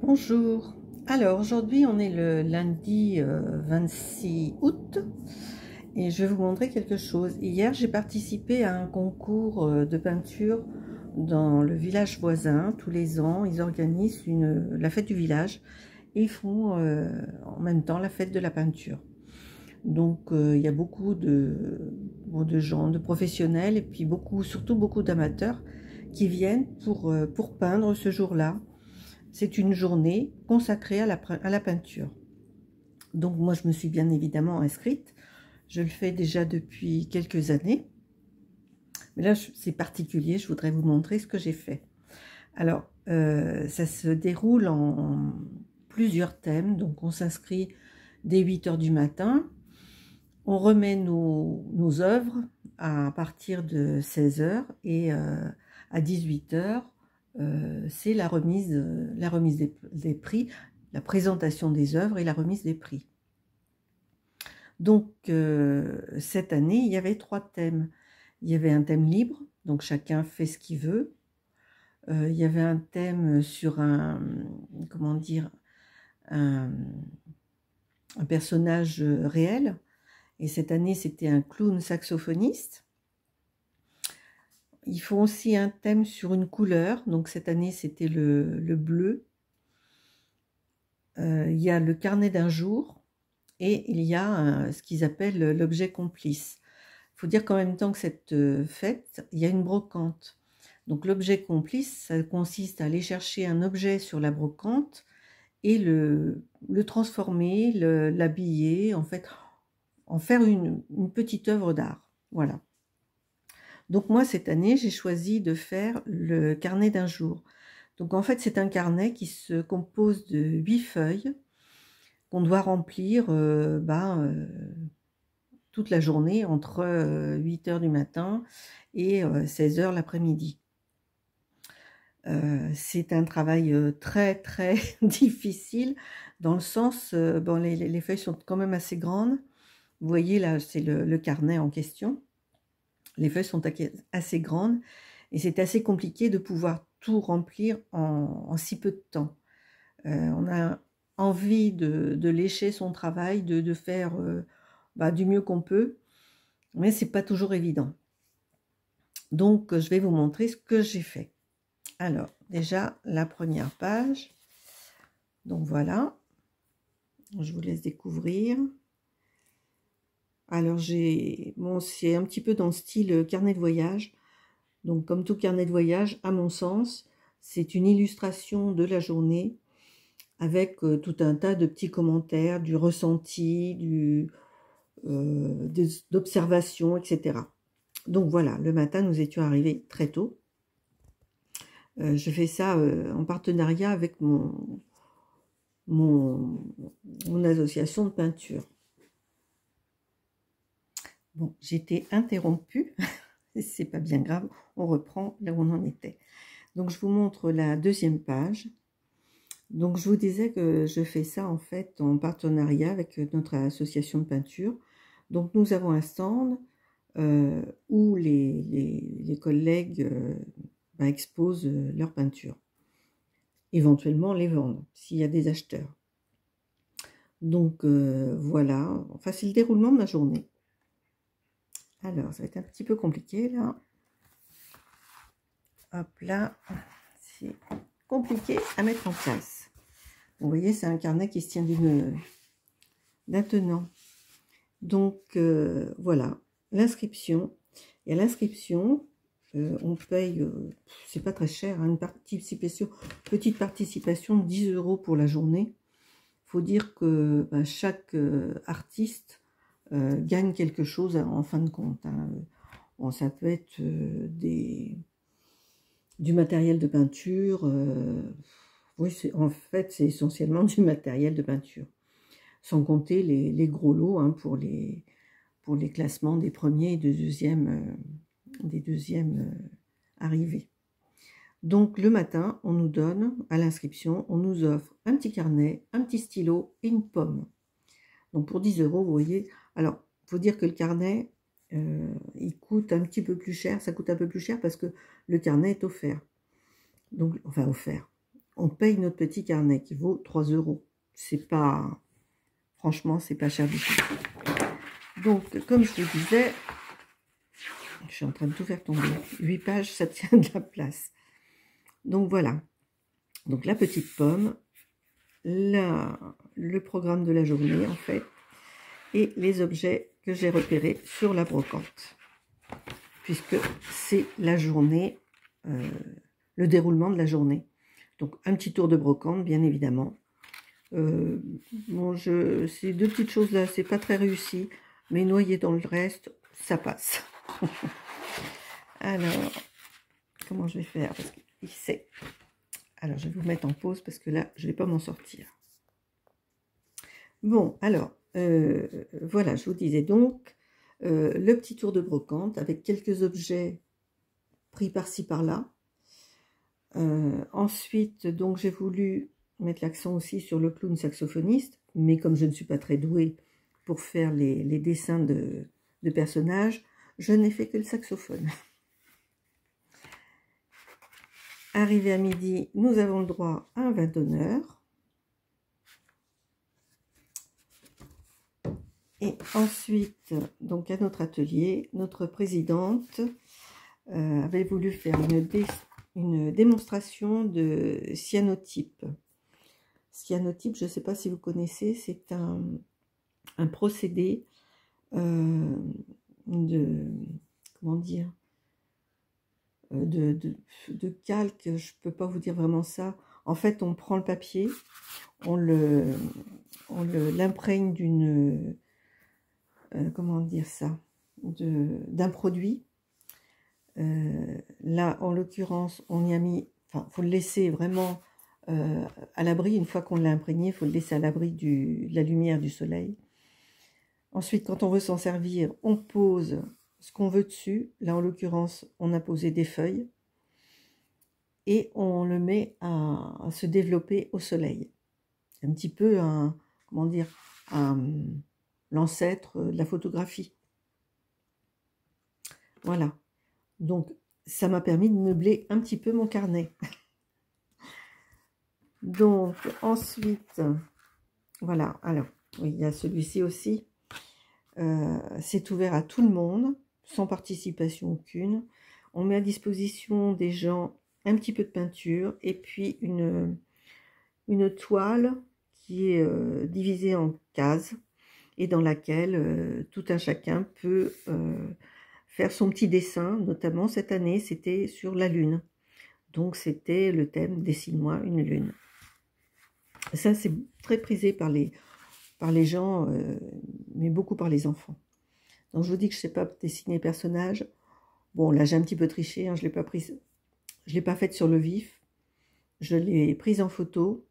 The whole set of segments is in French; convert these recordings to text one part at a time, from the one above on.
Bonjour. Alors aujourd'hui on est le lundi 26 août et je vais vous montrer quelque chose. Hier j'ai participé à un concours de peinture dans le village voisin. Tous les ans ils organisent la fête du village et ils font en même temps la fête de la peinture. Donc il y a beaucoup de gens, de professionnels et puis surtout beaucoup d'amateurs qui viennent pour peindre ce jour-là. C'est une journée consacrée à la peinture. Donc moi, je me suis bien évidemment inscrite. Je le fais déjà depuis quelques années. Mais là, c'est particulier. Je voudrais vous montrer ce que j'ai fait. Alors, ça se déroule en plusieurs thèmes. Donc, on s'inscrit dès 8 h du matin. On remet nos œuvres à partir de 16 h et à 18 h. C'est la remise des prix, la présentation des œuvres et la remise des prix. Donc, cette année, il y avait 3 thèmes. Il y avait un thème libre, donc chacun fait ce qu'il veut. Il y avait un thème sur comment dire, un personnage réel. Et cette année, c'était un clown saxophoniste. Ils font aussi un thème sur une couleur. Donc cette année, c'était le bleu. Il y a le carnet d'un jour et il y a ce qu'ils appellent l'objet complice. Il faut dire qu'en même temps que cette fête, il y a une brocante. Donc l'objet complice, ça consiste à aller chercher un objet sur la brocante et le transformer, l'habiller, en fait, en faire une petite œuvre d'art. Voilà. Donc moi, cette année, j'ai choisi de faire le carnet d'un jour. Donc en fait, c'est un carnet qui se compose de 8 feuilles qu'on doit remplir toute la journée entre 8 h du matin et 16 h l'après-midi. C'est un travail très très difficile dans le sens, bon, les feuilles sont quand même assez grandes. Vous voyez là, c'est le carnet en question. Les feuilles sont assez grandes et c'est assez compliqué de pouvoir tout remplir en si peu de temps. On a envie de lécher son travail, de faire du mieux qu'on peut, mais c'est pas toujours évident. Donc je vais vous montrer ce que j'ai fait. Alors déjà la première page, donc voilà, je vous laisse découvrir. Alors c'est un petit peu dans le style carnet de voyage. Donc comme tout carnet de voyage, à mon sens, c'est une illustration de la journée avec tout un tas de petits commentaires, du ressenti, d'observations, etc. Donc voilà, le matin, nous étions arrivés très tôt. Je fais ça en partenariat avec mon association de peinture. Bon, j'étais interrompue, c'est pas bien grave, on reprend là où on en était. Donc je vous montre la deuxième page. Donc je vous disais que je fais ça en fait en partenariat avec notre association de peinture. Donc nous avons un stand où les collègues exposent leurs peintures. Éventuellement les vendent s'il y a des acheteurs. Donc voilà, enfin c'est le déroulement de ma journée. Alors ça va être un petit peu compliqué là. Hop là, c'est compliqué à mettre en place. Vous voyez, c'est un carnet qui se tient d'un tenant. Donc voilà, l'inscription. Et à l'inscription, on paye, c'est pas très cher, hein, petite participation de 10 € pour la journée. Il faut dire que chaque artiste gagne quelque chose en fin de compte. Hein. Bon, ça peut être du matériel de peinture. Oui, en fait, c'est essentiellement du matériel de peinture. Sans compter les gros lots hein, pour les classements des premiers et des deuxièmes arrivés. Donc le matin, on nous donne, à l'inscription, on nous offre un petit carnet, un petit stylo et une pomme. Donc pour 10 €, vous voyez. Alors, il faut dire que le carnet, il coûte un petit peu plus cher. Ça coûte un peu plus cher parce que le carnet est offert. Donc, enfin offert. on paye notre petit carnet qui vaut 3 €. C'est pas, franchement, c'est pas cher du tout. Donc, comme je vous disais, je suis en train de tout faire tomber. 8 pages, ça tient de la place. Donc voilà. Donc la petite pomme, le programme de la journée en fait, et les objets que j'ai repérés sur la brocante. Puisque c'est la journée, le déroulement de la journée. Donc un petit tour de brocante, bien évidemment. Bon, ces deux petites choses là, c'est pas très réussi, mais noyé dans le reste, ça passe. Alors, comment je vais faire? Parce qu'il sait. Alors, je vais vous mettre en pause parce que là, je ne vais pas m'en sortir. Bon, alors, voilà, je vous disais donc, le petit tour de brocante avec quelques objets pris par-ci par-là. Ensuite, donc, j'ai voulu mettre l'accent aussi sur le clown saxophoniste, mais comme je ne suis pas très douée pour faire les dessins de personnages, je n'ai fait que le saxophone. Arrivé à midi, nous avons le droit à un vin d'honneur. Et ensuite, donc à notre atelier, notre présidente avait voulu faire une démonstration de cyanotype. Cyanotype, je ne sais pas si vous connaissez, c'est un procédé comment dire, de calque, je ne peux pas vous dire vraiment ça. En fait, on prend le papier, on l'imprègne d'une, comment dire ça, d'un produit. Là, en l'occurrence, on y a mis, enfin, faut le laisser vraiment à l'abri. Une fois qu'on l'a imprégné, il faut le laisser à l'abri de la lumière du soleil. Ensuite, quand on veut s'en servir, on pose ce qu'on veut dessus. Là, en l'occurrence, on a posé des feuilles. Et on le met à se développer au soleil. C'est un petit peu comment dire, l'ancêtre de la photographie. Voilà. Donc, ça m'a permis de meubler un petit peu mon carnet. Donc, ensuite, voilà. Alors, oui, il y a celui-ci aussi. C'est ouvert à tout le monde, sans participation aucune. On met à disposition des gens un petit peu de peinture et puis une toile qui est divisée en cases et dans laquelle tout un chacun peut faire son petit dessin. Notamment cette année, c'était sur la lune. Donc c'était le thème dessine-moi une lune. Ça, c'est très prisé par les gens, mais beaucoup par les enfants. Donc je vous dis que je ne sais pas dessiner les personnages. Bon, là j'ai un petit peu triché, hein, je l'ai pas faite sur le vif. Je l'ai prise en photo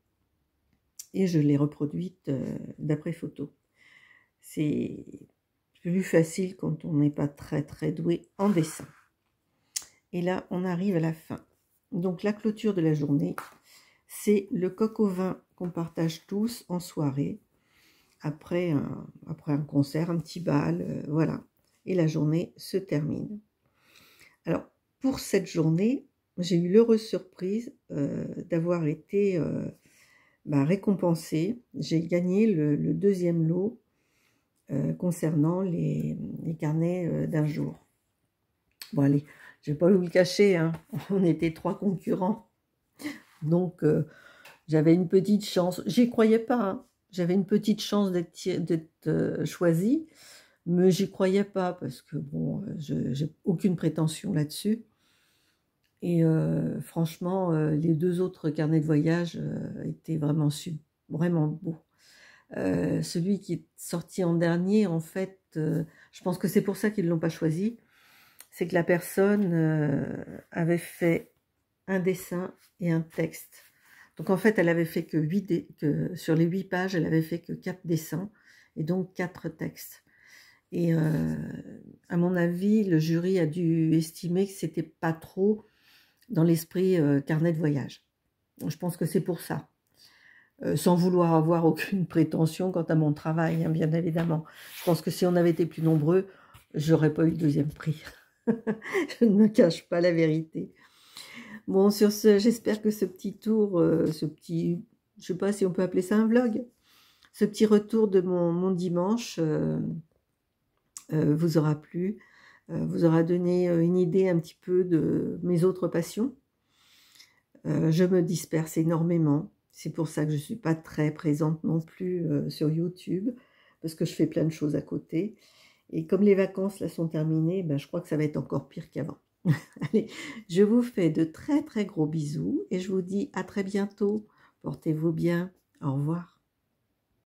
et je l'ai reproduite d'après photo. C'est plus facile quand on n'est pas très très doué en dessin. Et là, on arrive à la fin. Donc la clôture de la journée, c'est le coq au vin qu'on partage tous en soirée, après un concert, un petit bal, voilà. Et la journée se termine. Alors, pour cette journée, j'ai eu l'heureuse surprise d'avoir été récompensée. J'ai gagné le deuxième lot concernant les carnets d'un jour. Bon allez, je ne vais pas vous le cacher, hein, on était 3 concurrents. Donc j'avais une petite chance, j'y croyais pas, hein. J'avais une petite chance d'être choisie, mais j'y croyais pas parce que bon, j'ai aucune prétention là-dessus. Et franchement, les 2 autres carnets de voyage étaient vraiment beaux. Celui qui est sorti en dernier, en fait, je pense que c'est pour ça qu'ils ne l'ont pas choisi. C'est que la personne avait fait un dessin et un texte. Donc en fait, elle avait fait sur les 8 pages, elle avait fait que 4 dessins et donc 4 textes. Et à mon avis, le jury a dû estimer que c'était pas trop dans l'esprit carnet de voyage. Je pense que c'est pour ça. Sans vouloir avoir aucune prétention quant à mon travail, hein, bien évidemment. Je pense que si on avait été plus nombreux, j'aurais pas eu le deuxième prix. Je ne me cache pas la vérité. Bon, sur ce, j'espère que ce petit tour, je sais pas si on peut appeler ça un vlog, ce petit retour de mon dimanche vous aura plu, vous aura donné une idée un petit peu de mes autres passions. Je me disperse énormément, c'est pour ça que je ne suis pas très présente non plus sur YouTube, parce que je fais plein de choses à côté. Et comme les vacances là sont terminées, ben, je crois que ça va être encore pire qu'avant. Allez, je vous fais de très très gros bisous et je vous dis à très bientôt. Portez-vous bien. Au revoir.